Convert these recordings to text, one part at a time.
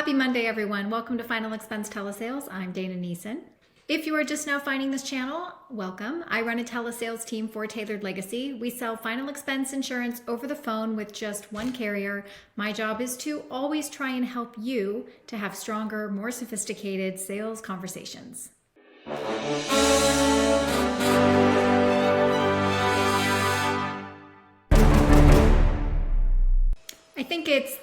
Happy Monday, everyone. Welcome to Final Expense Telesales. I'm Dana Neeson. If you are just now finding this channel, welcome. I run a telesales team for Tailored Legacy. We sell final expense insurance over the phone with just one carrier. My job is to always try and help you to have stronger, more sophisticated sales conversations. I think it's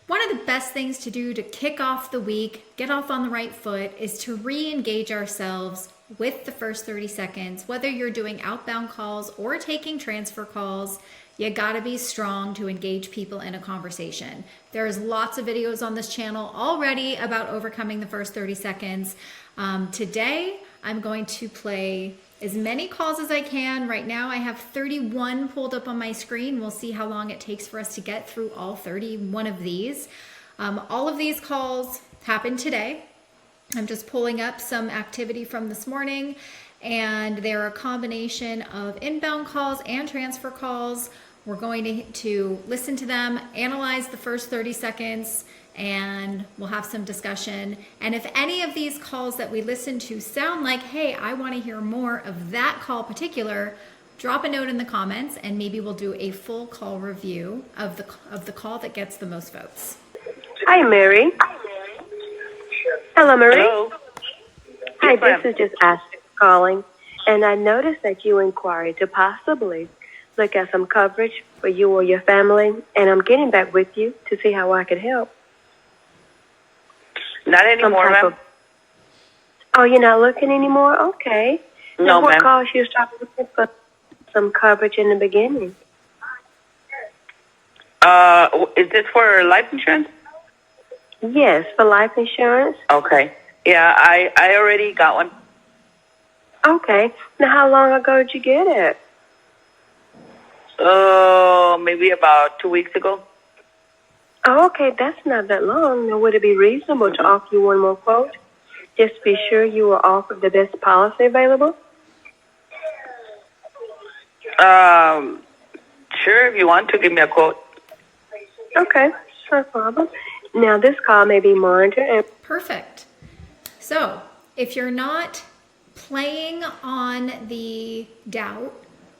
one of the best things to do to kick off the week, get off on the right foot, is to re-engage ourselves with the first 30 seconds. Whether you're doing outbound calls or taking transfer calls, you gotta be strong to engage people in a conversation. There's lots of videos on this channel already about overcoming the first 30 seconds. Today, I'm going to play as many calls as I can. Right now I have 31 pulled up on my screen. We'll see how long it takes for us to get through all 31 of these. All of these calls happened today. I'm just pulling up some activity from this morning, and they're a combination of inbound calls and transfer calls. We're going to listen to them, analyze the first 30 seconds, and we'll have some discussion. And if any of these calls that we listen to sound like, hey, I want to hear more of that call particular, drop a note in the comments and maybe we'll do a full call review of the call that gets the most votes. Hi, Mary. Hello, Marie. Hello. Hi, Yes, ma'am. this is just Ashley calling, and I noticed that you inquired to possibly look at some coverage for you or your family, and I'm getting back with you to see how I could help. Not anymore, ma'am. Oh, you're not looking anymore? Okay. No, Now, what ma'am. caused you to start looking for some coverage in the beginning? Is this for life insurance? Yes, for life insurance. Okay. Yeah, I already got one. Okay. Now, how long ago did you get it? Maybe about 2 weeks ago. Oh, okay, that's not that long. Now, would it be reasonable to offer you one more quote? Just to be sure you are offered the best policy available? Sure, if you want to give me a quote. Okay, no problem. Now, this call may be monitored and... Perfect. So if you're not playing on the doubt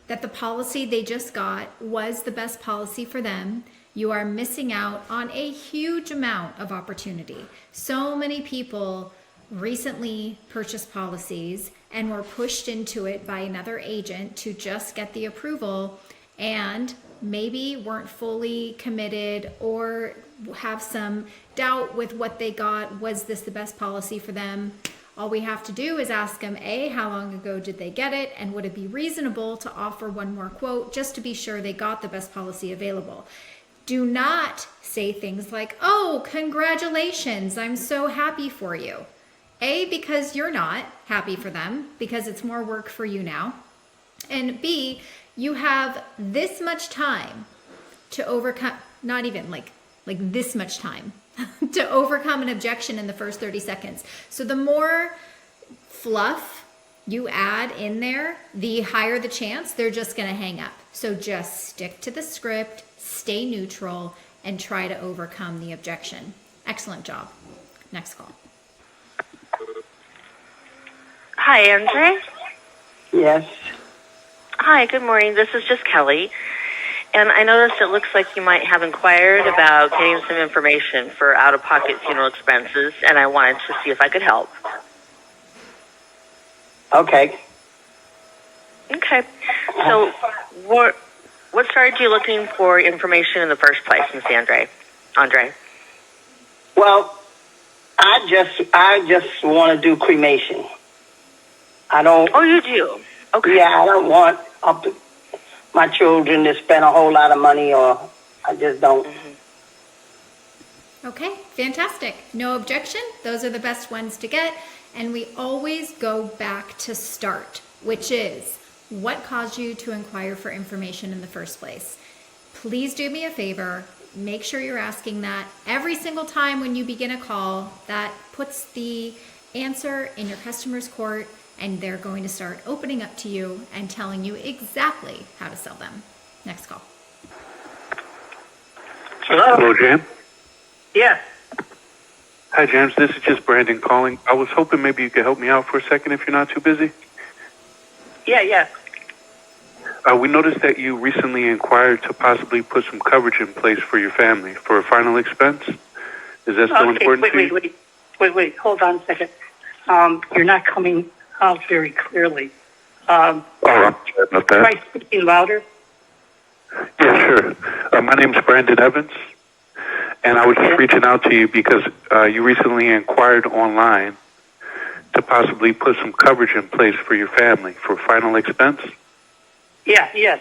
that the policy they just got was the best policy for them, you are missing out on a huge amount of opportunity. So many people recently purchased policies and were pushed into it by another agent to just get the approval and maybe weren't fully committed or have some doubt with what they got. Was this the best policy for them? All we have to do is ask them, A, how long ago did they get it? And would it be reasonable to offer one more quote just to be sure they got the best policy available? Do not say things like, oh, congratulations, I'm so happy for you. A, because you're not happy for them, because it's more work for you now. And B, you have this much time to overcome, not even like this much time, to overcome an objection in the first 30 seconds. So the more fluff you add in there, the higher the chance they're just going to hang up. So just stick to the script, stay neutral, and try to overcome the objection. Excellent job. Next call. Hi, Andre. Yes. Hi, good morning. This is just Kelly. And I noticed it looks like you might have inquired about getting some information for out-of-pocket funeral expenses, and I wanted to see if I could help. Okay. Okay. So what started you looking for information in the first place, Miss Andre? Well, I just want to do cremation. I don't. Oh, you do? Okay. Yeah, I don't want my children to spend a whole lot of money, or I just don't. Okay, fantastic. No objection. Those are the best ones to get. And we always go back to start, which is what caused you to inquire for information in the first place. Please do me a favor. Make sure you're asking that every single time when you begin a call. That puts the answer in your customer's court, and they're going to start opening up to you and telling you exactly how to sell them. Next call. Hello? Hello, Jim. Yes. Hi, James. This is just Brandon calling. I was hoping maybe you could help me out for a second if you're not too busy. Yeah. We noticed that you recently inquired to possibly put some coverage in place for your family for a final expense. Is that still important to you? Wait. Hold on a second. You're not coming out very clearly. I'm sorry about that. Try speaking louder. Yeah, sure. My name's Brandon Evans, and I was just reaching out to you because you recently inquired online to possibly put some coverage in place for your family for final expense. Yes.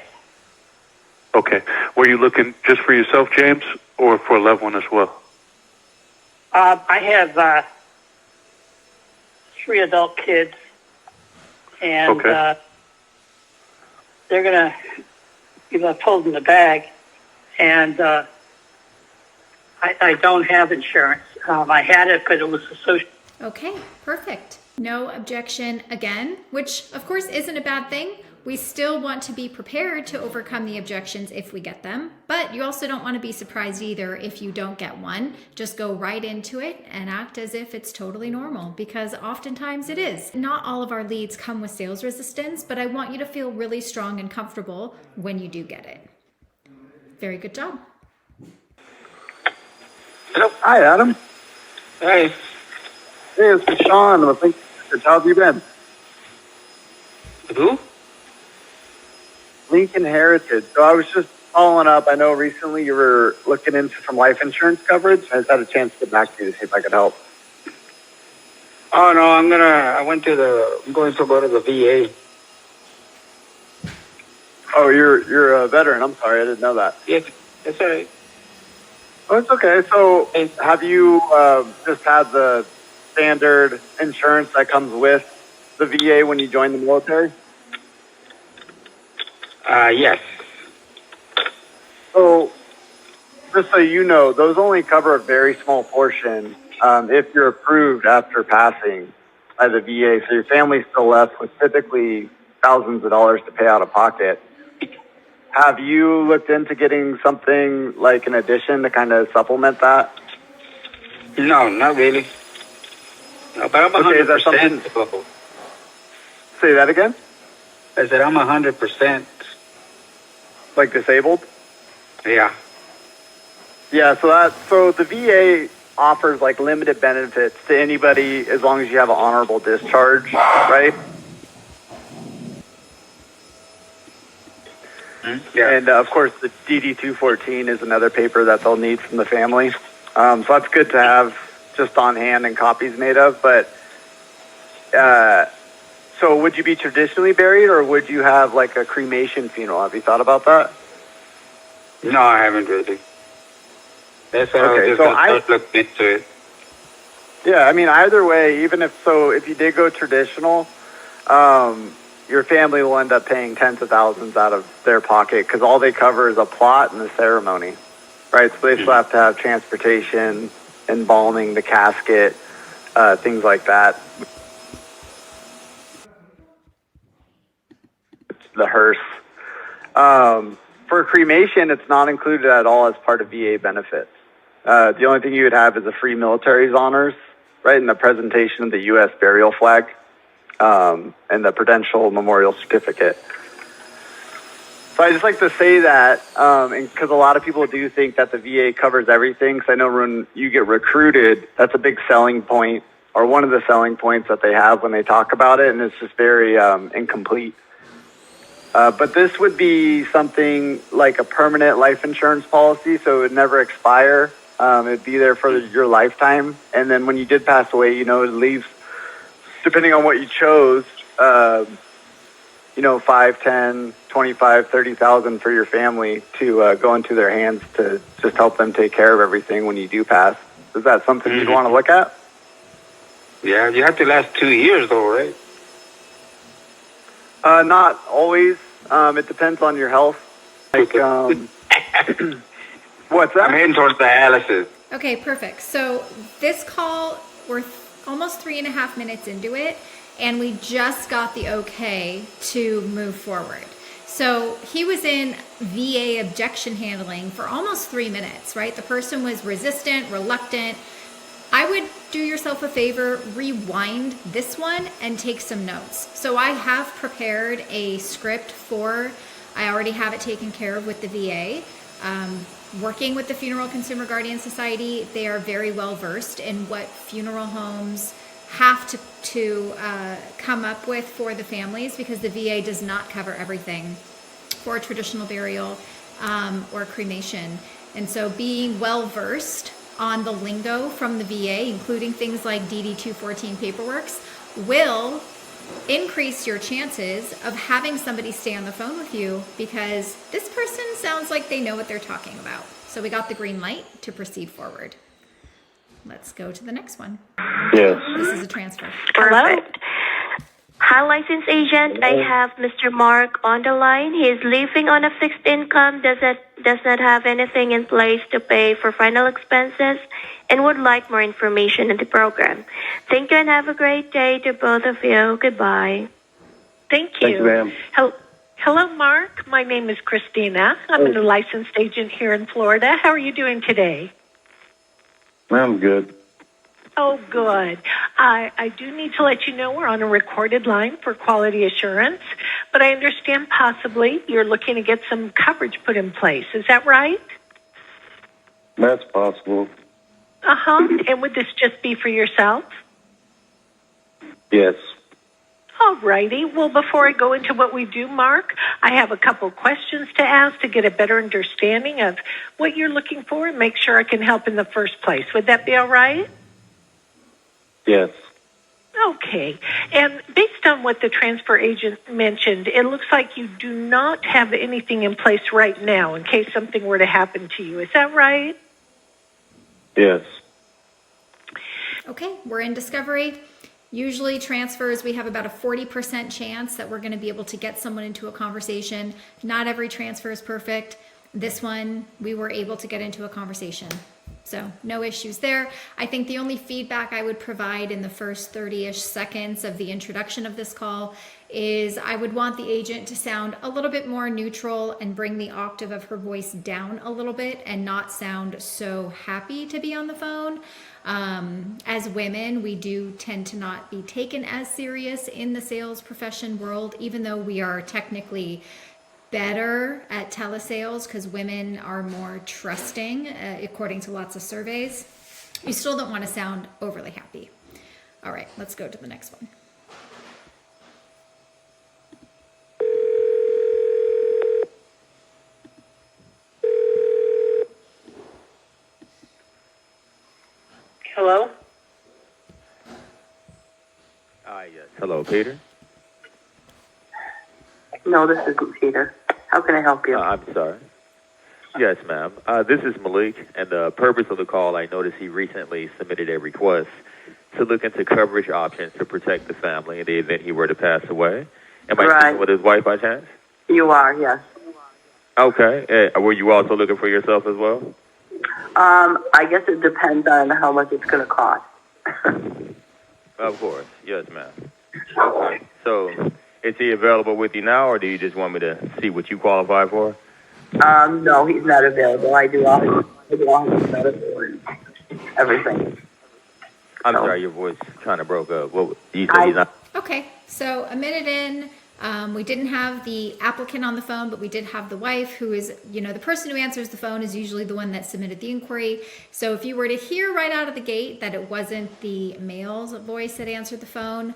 Okay. Were you looking just for yourself, James, or for a loved one as well? I have 3 adult kids, and Okay. they're going to be left holding the bag, and I don't have insurance. I had it, but it was associated. Okay, perfect. No objection again, which of course isn't a bad thing. We still want to be prepared to overcome the objections if we get them, but you also don't want to be surprised either if you don't get one. Just go right into it and act as if it's totally normal, because oftentimes it is. Not all of our leads come with sales resistance, but I want you to feel really strong and comfortable when you do get it. Very good job. Hello. Hi, Adam. Hey. Hey, it's Sean. How have you been? Who? Lincoln Heritage. So I was just following up. I know recently you were looking into some life insurance coverage. I just had a chance to get back to you to see if I could help. Oh no, I'm going to go to the VA. Oh, you're a veteran. I'm sorry, I didn't know that. Yes, that's all right. Oh, it's okay. So have you just had the standard insurance that comes with the VA when you join the military? Yes. So, just so you know, those only cover a very small portion if you're approved after passing by the VA. So your family's still left with typically thousands of dollars to pay out of pocket. Have you looked into getting something like an addition to kind of supplement that? No, not really. No, but I'm 100%. Okay, is that something? Say that again? I said I'm 100%. Like disabled? Yeah. Yeah, so the VA offers like limited benefits to anybody as long as you have an honorable discharge, right? Yeah. And of course, the DD-214 is another paper that they'll need from the family. So that's good to have just on hand and copies made of. But so would you be traditionally buried, or would you have like a cremation funeral? Have you thought about that? No, I haven't really. That's what Okay, I was just looking into it. Yeah, I mean, either way, even if you did go traditional, your family will end up paying tens of thousands out of their pocket because all they cover is a plot and the ceremony, right? So they still have to have transportation, embalming, the casket, things like that. The hearse. For cremation, it's not included at all as part of VA benefits. The only thing you would have is a free military's honors, right, and the presentation of the U.S. burial flag, and the Prudential Memorial Certificate. So I just like to say that, because a lot of people do think that the VA covers everything. Because I know when you get recruited, that's a big selling point, or one of the selling points that they have when they talk about it, and it's just very incomplete. But this would be something like a permanent life insurance policy, so it would never expire. It'd be there for your lifetime. And then when you did pass away, it leaves, depending on what you chose, 5, 10, 25, 30,000 for your family to go into their hands to just help them take care of everything when you do pass. Is that something you'd want to look at? Yeah, you have to last 2 years though, right? Not always. It depends on your health. Like, what's that? I'm heading towards dialysis. Okay, perfect. So this call, we're almost 3.5 minutes into it, and we just got the okay to move forward. So he was in VA objection handling for almost 3 minutes, right? The person was resistant, reluctant. I would do yourself a favor, rewind this one and take some notes. So I have prepared a script I already have it taken care of with the VA. Working with the Funeral Consumer Guardian Society, they are very well versed in what funeral homes have to come up with for the families, because the VA does not cover everything for traditional burial or cremation. And so being well versed on the lingo from the VA, including things like DD 214 paperworks, will increase your chances of having somebody stay on the phone with you, because this person sounds like they know what they're talking about. So we got the green light to proceed forward. Let's go to the next one. Yes. This is a transfer. Perfect. Hi, licensed agent. I have Mr. Mark on the line. He is living on a fixed income, does not have anything in place to pay for final expenses, and would like more information on the program. Thank you and have a great day to both of you. Goodbye. Thank you. Thank you, ma'am. Hello, Mark. My name is Christina. I'm a licensed agent here in Florida. How are you doing today? I'm good. Oh, good. I do need to let you know we're on a recorded line for quality assurance, but I understand possibly you're looking to get some coverage put in place. Is that right? That's possible. And would this just be for yourself? Yes. All righty. Well, before I go into what we do, Mark, I have a couple questions to ask to get a better understanding of what you're looking for and make sure I can help in the first place. Would that be all right? Yes. Okay. And based on what the transfer agent mentioned, it looks like you do not have anything in place right now in case something were to happen to you. Is that right? Yes. Okay, we're in discovery. Usually transfers, we have about a 40% chance that we're going to be able to get someone into a conversation. Not every transfer is perfect. This one, we were able to get into a conversation. So no issues there. I think the only feedback I would provide in the first 30-ish seconds of the introduction of this call is I would want the agent to sound a little bit more neutral and bring the octave of her voice down a little bit and not sound so happy to be on the phone. As women, we do tend to not be taken as serious in the sales profession world, even though we are technically better at telesales because women are more trusting, according to lots of surveys. You still don't want to sound overly happy. All right, let's go to the next one. Hello? Yes. Hello, Peter. No, this isn't Peter. How can I help you? I'm sorry. Yes, ma'am. This is Malik, and the purpose of the call, I noticed he recently submitted a request to look into coverage options to protect the family in the event he were to pass away. Am I speaking with his wife by chance? You are, yes. Okay. Were you also looking for yourself as well? I guess it depends on how much it's going to cost. Of course. Yes, ma'am. Okay. So, is he available with you now, or do you just want me to see what you qualify for? No, he's not available. I do all his medical and everything. I'm sorry, your voice kind of broke up. What you said he's not? Okay, so a minute in, we didn't have the applicant on the phone, but we did have the wife, who is, the person who answers the phone is usually the one that submitted the inquiry. So if you were to hear right out of the gate that it wasn't the male's voice that answered the phone,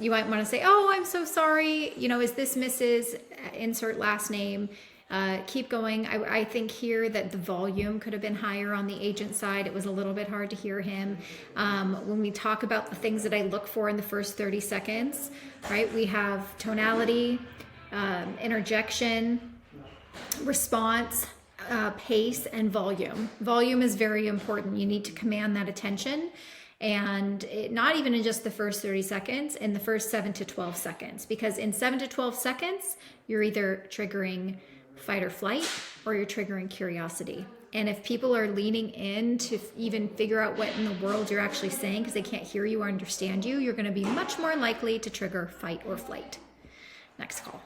you might want to say, oh, I'm so sorry. Is this Mrs. Insert last name? Keep going. I think here that the volume could have been higher on the agent side. It was a little bit hard to hear him. When we talk about the things that I look for in the first 30 seconds, right? We have tonality, interjection, response, pace, and volume. Volume is very important. You need to command that attention. And not even in just the first 30 seconds, in the first 7 to 12 seconds. Because in 7 to 12 seconds, you're either triggering fight or flight, or you're triggering curiosity. And if people are leaning in to even figure out what in the world you're actually saying because they can't hear you or understand you, you're going to be much more likely to trigger fight or flight. Next call.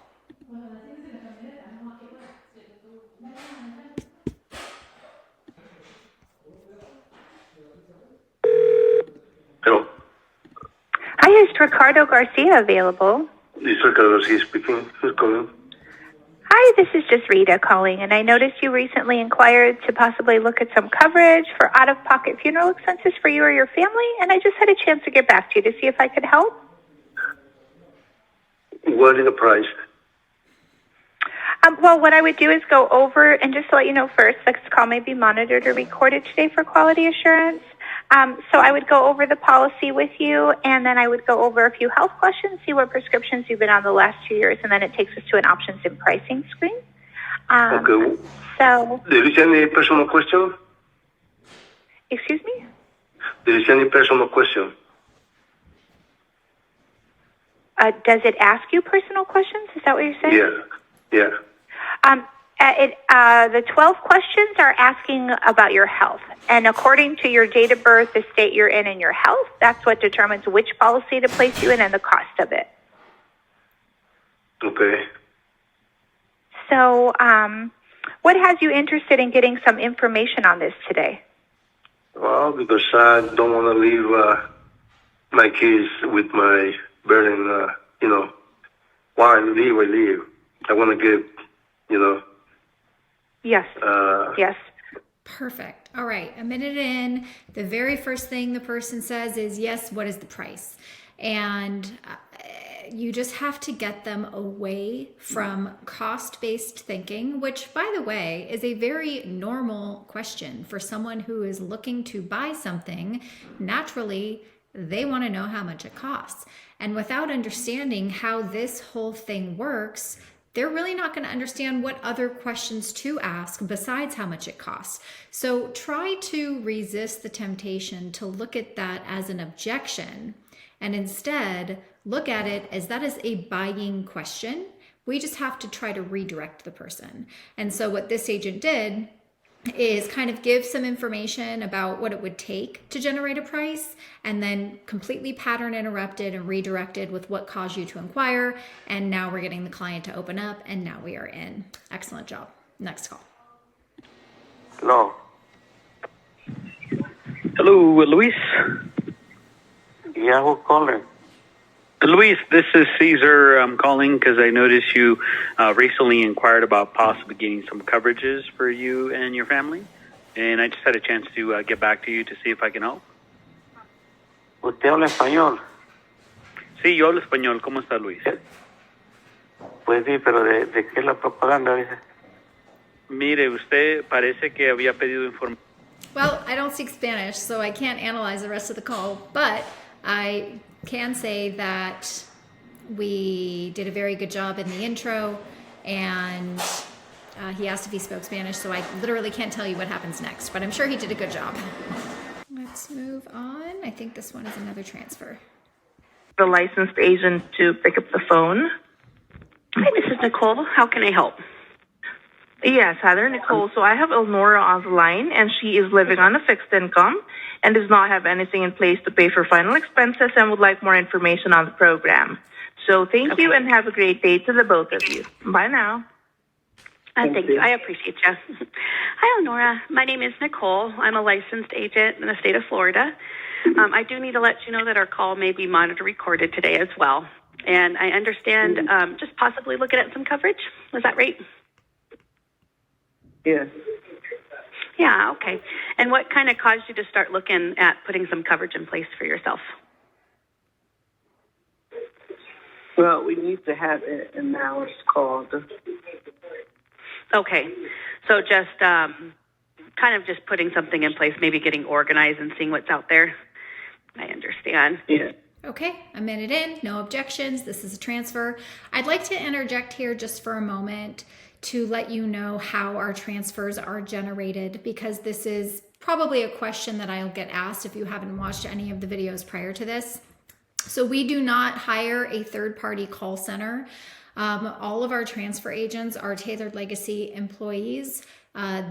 is Ricardo Garcia available? This is Ricardo Garcia speaking. Who's calling? Hi, this is just Rita calling, and I noticed you recently inquired to possibly look at some coverage for out-of-pocket funeral expenses for you or your family, and I just had a chance to get back to you to see if I could help. What is the price? Well, what I would do is go over, and just to let you know first, this call may be monitored or recorded today for quality assurance. So I would go over the policy with you, and then I would go over a few health questions, see what prescriptions you've been on the last 2 years, and then it takes us to an options and pricing screen. Okay. So, There is any personal question? excuse me? There is any personal question? Does it ask you personal questions? Is that what you're saying? Yeah. The 12 questions are asking about your health. And according to your date of birth, the state you're in, and your health, that's what determines which policy to place you in and the cost of it. Okay. So, what has you interested in getting some information on this today? Well, because I don't want to leave my kids with my burden, while I leave. I want to get, Yes. Yes. Perfect. All right. A minute in, the very first thing the person says is, yes, what is the price? And you just have to get them away from cost-based thinking, which, by the way, is a very normal question for someone who is looking to buy something. Naturally, they want to know how much it costs. And without understanding how this whole thing works, they're really not going to understand what other questions to ask besides how much it costs. So try to resist the temptation to look at that as an objection, and instead look at it as that is a buying question. We just have to try to redirect the person. And so what this agent did is kind of give some information about what it would take to generate a price, and then completely pattern interrupted and redirected with what caused you to inquire. And now we're getting the client to open up, and now we are in. Excellent job. Next call. Hello. Hello, Luis. Yeah, who's calling? Luis, this is Caesar. I'm calling because I noticed you recently inquired about possibly getting some coverages for you and your family. And I just had a chance to get back to you to see if I can help. ¿Usted habla español? Sí, yo hablo español. ¿Cómo está, Luis? Pues sí, pero ¿de qué es la propaganda? Dice. Mire, usted parece que había pedido información. Well, I don't speak Spanish, so I can't analyze the rest of the call, but I can say that we did a very good job in the intro, and he asked if he spoke Spanish, so I literally can't tell you what happens next, but I'm sure he did a good job. Let's move on. I think this one is another transfer. The licensed agent to pick up the phone. Hi, this is Nicole. How can I help? Yes, Heather, Nicole. So I have Elnora on the line, and she is living on a fixed income and does not have anything in place to pay for final expenses and would like more information on the program. So thank you, and have a great day to the both of you. Bye now. Thank you. I appreciate you. Hi, Elnora. My name is Nicole. I'm a licensed agent in the state of Florida. I do need to let you know that our call may be monitored or recorded today as well. And I understand just possibly looking at some coverage. Was that right? Yes. Yeah, okay. And what kind of caused you to start looking at putting some coverage in place for yourself? Well, we need to have an hour's call. Okay. So just kind of just putting something in place, maybe getting organized and seeing what's out there. I understand. Yeah. Okay, a minute in, no objections. This is a transfer. I'd like to interject here just for a moment to let you know how our transfers are generated, because this is probably a question that I'll get asked if you haven't watched any of the videos prior to this. So we do not hire a third-party call center. All of our transfer agents are Tailored Legacy employees.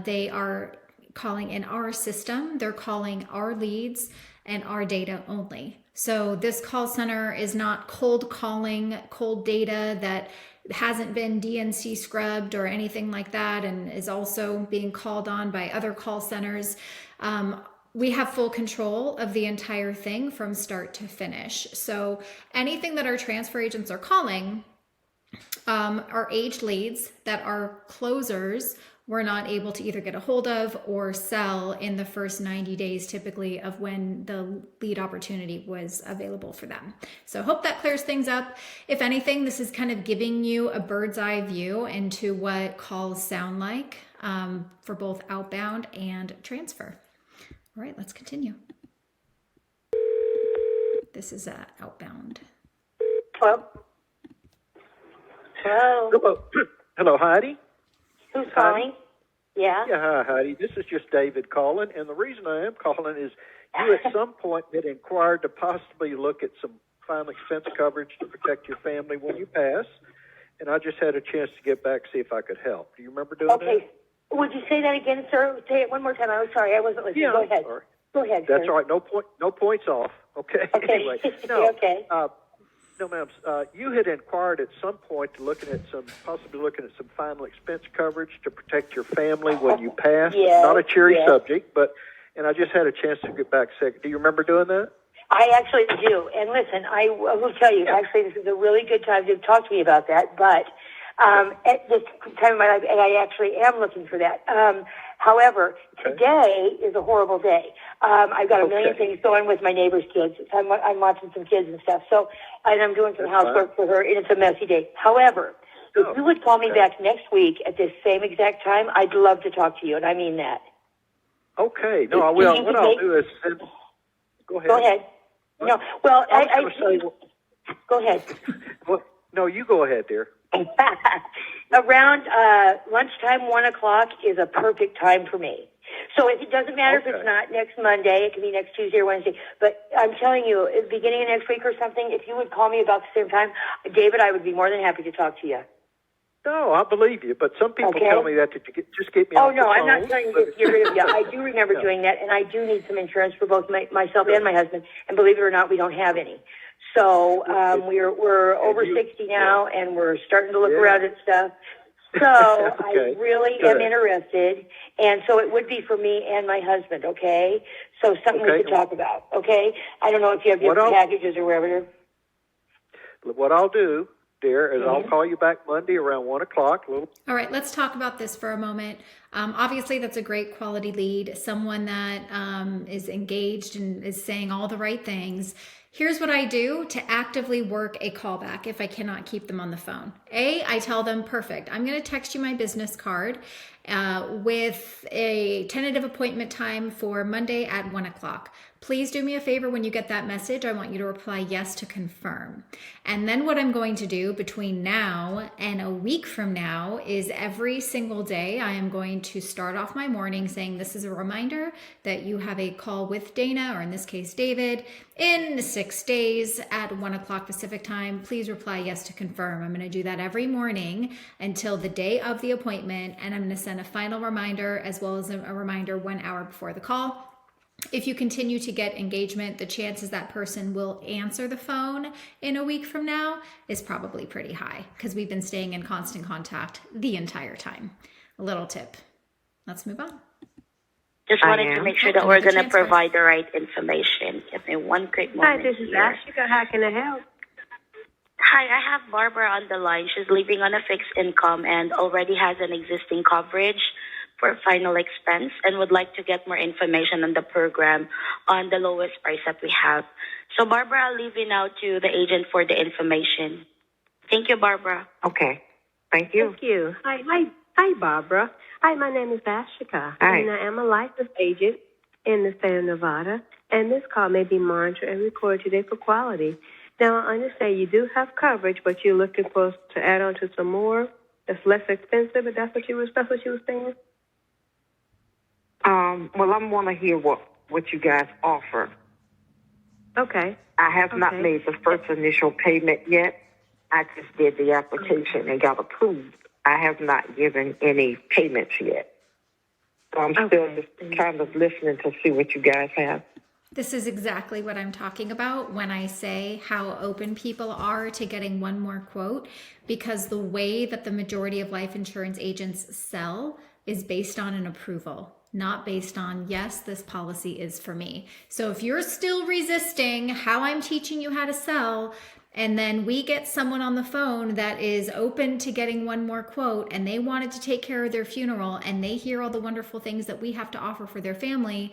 They are calling in our system. They're calling our leads and our data only. So this call center is not cold calling cold data that hasn't been DNC scrubbed or anything like that, and is also being called on by other call centers. we have full control of the entire thing from start to finish. So anything that our transfer agents are calling are aged leads that our closers were not able to either get a hold of or sell in the first 90 days, typically, of when the lead opportunity was available for them. So hope that clears things up. If anything, this is kind of giving you a bird's eye view into what calls sound like for both outbound and transfer. All right, let's continue. This is outbound. Hello. Hello. Hello, Heidi. Who's calling? Yeah. Yeah, hi, Heidi. This is just David calling, and the reason I am calling is you at some point had inquired to possibly look at some final expense coverage to protect your family when you pass, and I just had a chance to get back see if I could help. Do you remember doing that? Okay. Would you say that again, sir? Say it one more time. I'm sorry, I wasn't listening. Yeah, Go ahead. sorry. Go ahead. That's sir. all right. No points off. Okay. Okay. Anyway, no. Okay. No, ma'am. You had inquired at some point possibly looking at some final expense coverage to protect your family when you pass. Yes, Not a cheery yes. subject, and I just had a chance to get back second. Do you remember doing that? I actually do. And listen, I will tell you, actually, this is a really good time to talk to me about that. But at this time of my life, and I actually am looking for that. However, today is a horrible day. I've got a million things going with my neighbor's kids. I'm watching some kids and stuff. And I'm doing some housework for her, and it's a messy day. However, if you would call me back next week at this same exact time, I'd love to talk to you, and I mean that. Okay. No, I will. What I'll do is go ahead. Go ahead. No, well, go ahead. Well, no, you go ahead, dear. Around lunchtime, 1 o'clock is a perfect time for me. So it doesn't matter if it's not next Monday, it can be next Tuesday or Wednesday. But I'm telling you, at the beginning of next week or something, if you would call me about the same time, David, I would be more than happy to talk to you. No, I believe you, but some people tell me that to just get me off the phone. Oh, no, I'm not telling you to get rid of you. I do remember doing that, and I do need some insurance for both myself and my husband. And believe it or not, we don't have any. So we're over 60 now, and we're starting to look around at stuff. So I really am interested, and so it would be for me and my husband, okay? So something we could talk about, okay? I don't know if you have different packages or whatever. What I'll do, dear, is I'll call you back Monday around 1 o'clock. All right, let's talk about this for a moment. Obviously, that's a great quality lead, someone that is engaged and is saying all the right things. Here's what I do to actively work a callback if I cannot keep them on the phone. I tell them, perfect, I'm going to text you my business card with a tentative appointment time for Monday at 1 o'clock. Please do me a favor when you get that message. I want you to reply yes to confirm. And then what I'm going to do between now and a week from now is every single day I am going to start off my morning saying this is a reminder that you have a call with Dana, or in this case David, in 6 days at 1 o'clock Pacific time. Please reply yes to confirm. I'm going to do that every morning until the day of the appointment, and I'm going to send a final reminder as well as a reminder 1 hour before the call. If you continue to get engagement, the chances that person will answer the phone in a week from now is probably pretty high because we've been staying in constant contact the entire time. A little tip. Let's move on. Just wanted to make sure that we're going to provide the right information. Give me one quick moment. Hi, this is Ashika. How can I help? Hi, I have Barbara on the line. She's living on a fixed income and already has an existing coverage for final expense and would like to get more information on the program on the lowest price that we have. So, Barbara, I'll leave you now to the agent for the information. Thank you, Barbara. Okay. Thank you. Thank you. Hi, Barbara. Hi, my name is Ashika. Hi. And I am a licensed agent in the state of Nevada. And this call may be monitored and recorded today for quality. Now, I understand you do have coverage, but you're looking for to add on to some more that's less expensive, but that's what you were saying? Well, I want to hear what you guys offer. Okay. I have not made the first initial payment yet. I just did the application and got approved. I have not given any payments yet. So I'm still just kind of listening to see what you guys have. This is exactly what I'm talking about when I say how open people are to getting one more quote, because the way that the majority of life insurance agents sell is based on an approval. not based on, yes, this policy is for me. So if you're still resisting how I'm teaching you how to sell, and then we get someone on the phone that is open to getting one more quote and they wanted to take care of their funeral and they hear all the wonderful things that we have to offer for their family,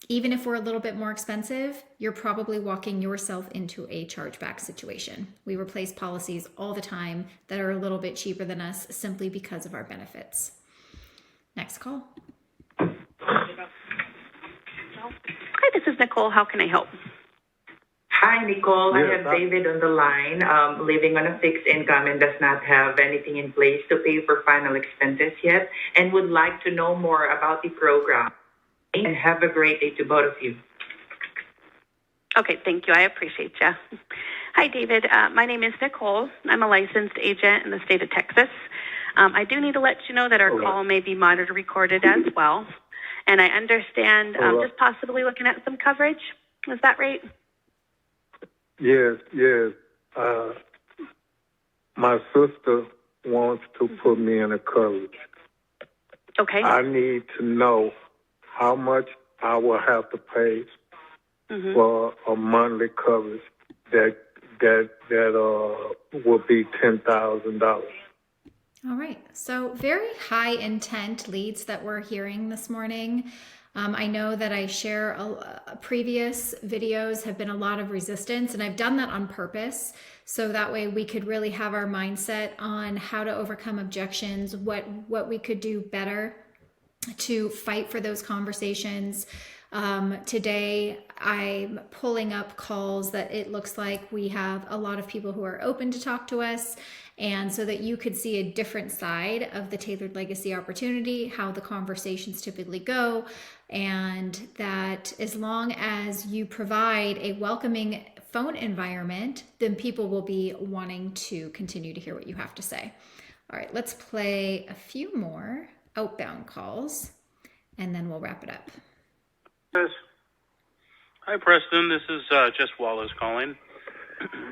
even if we're a little bit more expensive, you're probably walking yourself into a chargeback situation. We replace policies all the time that are a little bit cheaper than us simply because of our benefits. Next call. Hi, this is Nicole. How can I help? Hi, Nicole. Yes, I have David on the line, living on a fixed income and does not have anything in place to pay for final expenses yet, and would like to know more about the program. And have a great day to both of you. Okay, thank you. I appreciate you. Hi, David. My name is Nicole. I'm a licensed agent in the state of Texas. I do need to let you know that our call may be monitored, recorded as well. And I understand just possibly looking at some coverage. Is that right? Yes. My sister wants to put me in a coverage. Okay. I need to know how much I will have to pay for a monthly coverage that will be $10,000. All right. So very high intent leads that we're hearing this morning. I know that I share previous videos have been a lot of resistance, and I've done that on purpose. So that way we could really have our mindset on how to overcome objections, what we could do better to fight for those conversations. Today, I'm pulling up calls that it looks like we have a lot of people who are open to talk to us, and so that you could see a different side of the tailored legacy opportunity, how the conversations typically go, and that as long as you provide a welcoming phone environment, then people will be wanting to continue to hear what you have to say. All right, let's play a few more outbound calls, and then we'll wrap it up. Yes. Hi, Preston. This is Jess Wallace calling.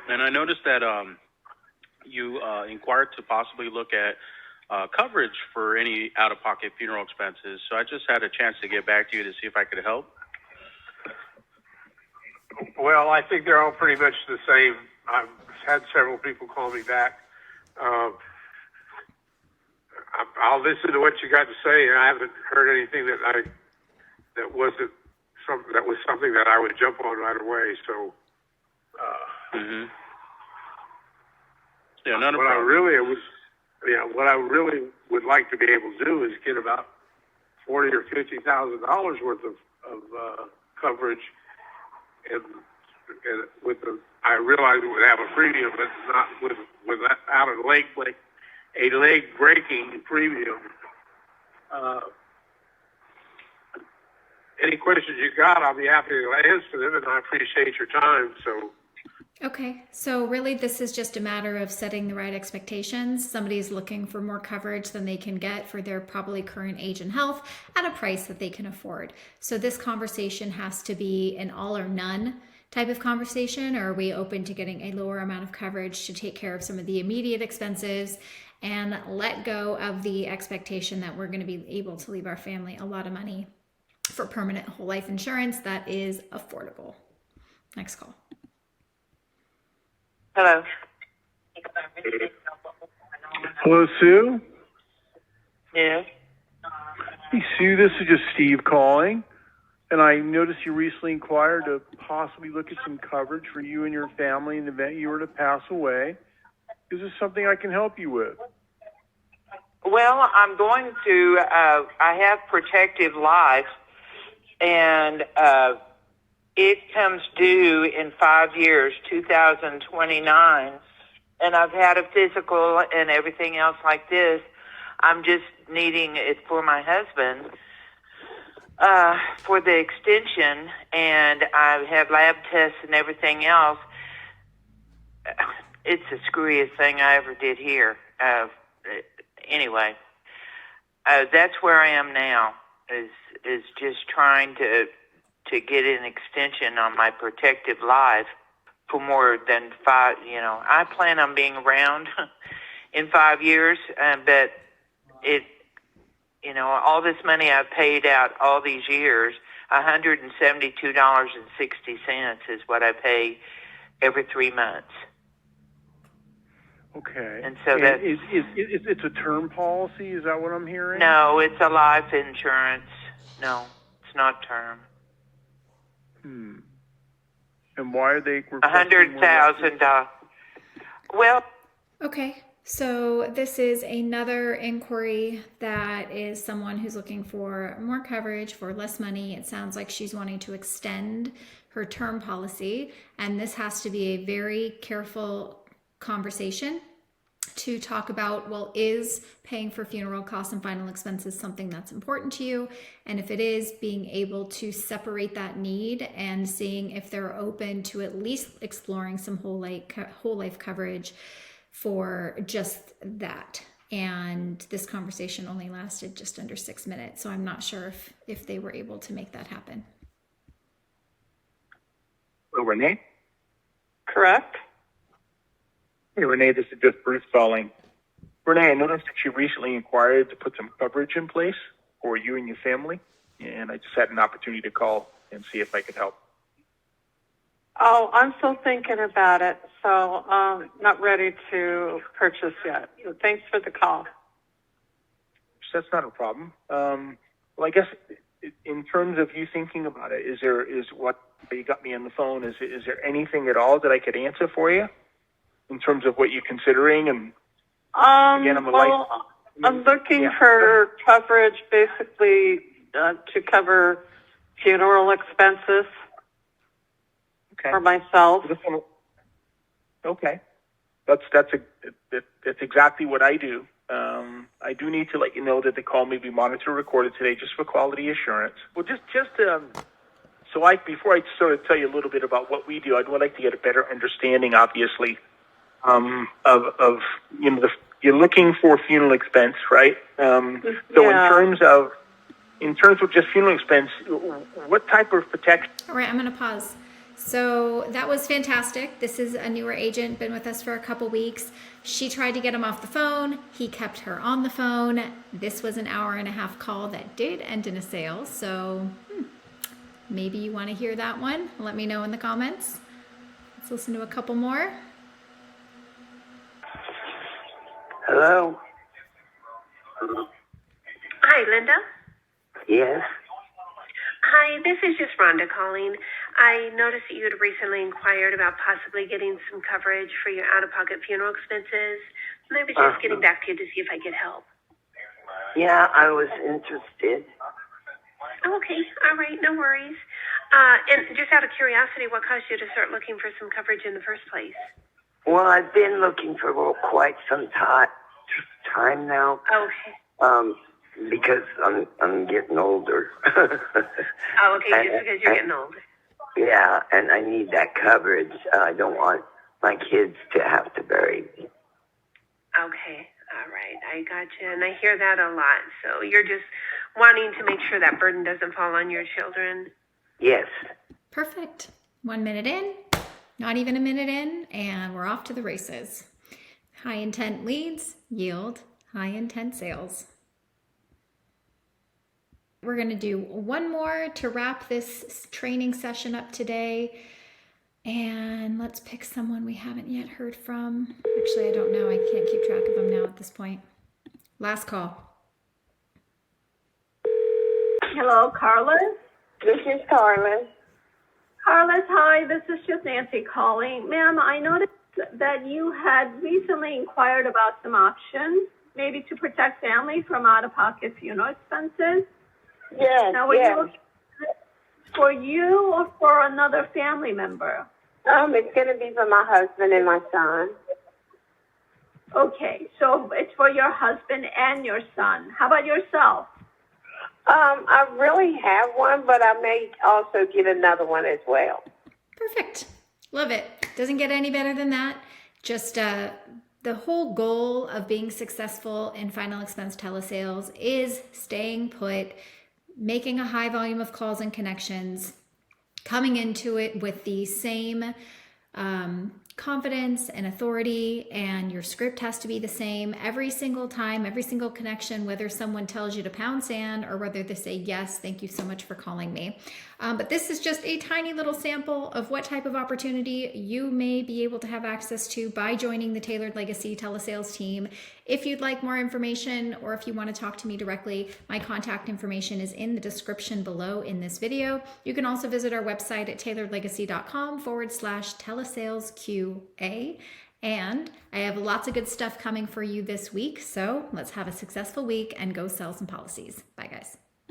And I noticed that you inquired to possibly look at coverage for any out-of-pocket funeral expenses. So I just had a chance to get back to you to see if I could help. Well, I think they're all pretty much the same. I've had several people call me back. I'll listen to what you got to say, and I haven't heard anything that was something that I would jump on right away. So, yeah, none of what I really would like to be able to do is get about $40,000 or $50,000 worth of coverage, and I realize it would have a premium, but not without a leg breaking premium. Any questions you got, I'll be happy to answer them, and I appreciate your time. So. Okay, so really this is just a matter of setting the right expectations. Somebody's looking for more coverage than they can get for their probably current age and health at a price that they can afford. So this conversation has to be an all or none type of conversation, or are we open to getting a lower amount of coverage to take care of some of the immediate expenses and let go of the expectation that we're going to be able to leave our family a lot of money for permanent whole life insurance that is affordable. Next call. Hello. Hello, Sue. Yeah. Hey, Sue, this is just Steve calling. And I noticed you recently inquired to possibly look at some coverage for you and your family in the event you were to pass away. Is this something I can help you with? Well, I'm going to, I have Protective Life, and it comes due in 5 years, 2029, and I've had a physical and everything else like this. I'm just needing it for my husband for the extension, and I have lab tests and everything else. It's the screwiest thing I ever did here. Anyway, that's where I am now, is just trying to get an extension on my Protective Life for more than 5, I plan on being around in 5 years, but You know, all this money I've paid out all these years, $172.60 is what I pay every 3 months. Okay. And so that it's a term policy. Is that what I'm hearing? no, it's a life insurance. No, it's not term. And why are they $100,000? Well, okay. So this is another inquiry that is someone who's looking for more coverage for less money. It sounds like she's wanting to extend her term policy, and this has to be a very careful conversation to talk about, well, is paying for funeral costs and final expenses something that's important to you? And if it is, being able to separate that need and seeing if they're open to at least exploring some whole life coverage for just that. And this conversation only lasted just under 6 minutes, so I'm not sure if they were able to make that happen. Hello, Renee? Correct. Hey, Renee, this is just Bruce calling. Renee, I noticed that you recently inquired to put some coverage in place for you and your family, and I just had an opportunity to call and see if I could help. Oh, I'm still thinking about it, so not ready to purchase yet. Thanks for the call. So that's not a problem. Well, I guess in terms of you thinking about it, you got me on the phone, is there anything at all that I could answer for you in terms of what you're considering? And again, I'm looking for coverage basically to cover funeral expenses for myself. Okay. That's exactly what I do. I do need to let you know that the call may be monitored or recorded today just for quality assurance. Well, before I sort of tell you a little bit about what we do, I'd like to get a better understanding, obviously, of you're looking for funeral expense, right? So in terms of just funeral expense, what type of protection? All right, I'm going to pause. So that was fantastic. This is a newer agent, been with us for a couple weeks. She tried to get him off the phone. He kept her on the phone. This was an 1.5-hour call that did end in a sale. So maybe you want to hear that one. Let me know in the comments. Let's listen to a couple more. Hello? Hi, Linda? Yes? Hi, this is just Rhonda calling. I noticed that you had recently inquired about possibly getting some coverage for your out-of-pocket funeral expenses, and I was just getting back to you to see if I could help. Yeah, I was interested. Okay, all right, no worries. And just out of curiosity, what caused you to start looking for some coverage in the first place? Well, I've been looking for quite some time now. Okay. Because I'm getting older. Oh, okay, just because you're getting older. Yeah, and I need that coverage. I don't want my kids to have to bury me. Okay, all right, I gotcha, and I hear that a lot. So you're just wanting to make sure that burden doesn't fall on your children? Yes. Perfect. 1 minute in, not even a minute in, and we're off to the races. High intent leads yield high intent sales. We're going to do one more to wrap this training session up today. And let's pick someone we haven't yet heard from. Actually, I don't know. I can't keep track of them now at this point. Last call. Hello, Carlos? This is Carlos. Carlos, hi. This is just Nancy calling. Ma'am, I noticed that you had recently inquired about some options, maybe to protect family from out-of-pocket funeral expenses. Yes, now, yes. You for you or for another family member? It's going to be for my husband and my son. Okay, so it's for your husband and your son. How about yourself? I really have one, but I may also get another one as well. Perfect. Love it. Doesn't get any better than that. Just the whole goal of being successful in final expense telesales is staying put, making a high volume of calls and connections, coming into it with the same confidence and authority, and your script has to be the same every single time, every single connection, whether someone tells you to pound sand or whether they say, yes, thank you so much for calling me. But this is just a tiny little sample of what type of opportunity you may be able to have access to by joining the Tailored Legacy Telesales team. If you'd like more information or if you want to talk to me directly, my contact information is in the description below in this video. You can also visit our website at tailoredlegacy.com/telesalesqa. And I have lots of good stuff coming for you this week. So let's have a successful week and go sell some policies. Bye, guys.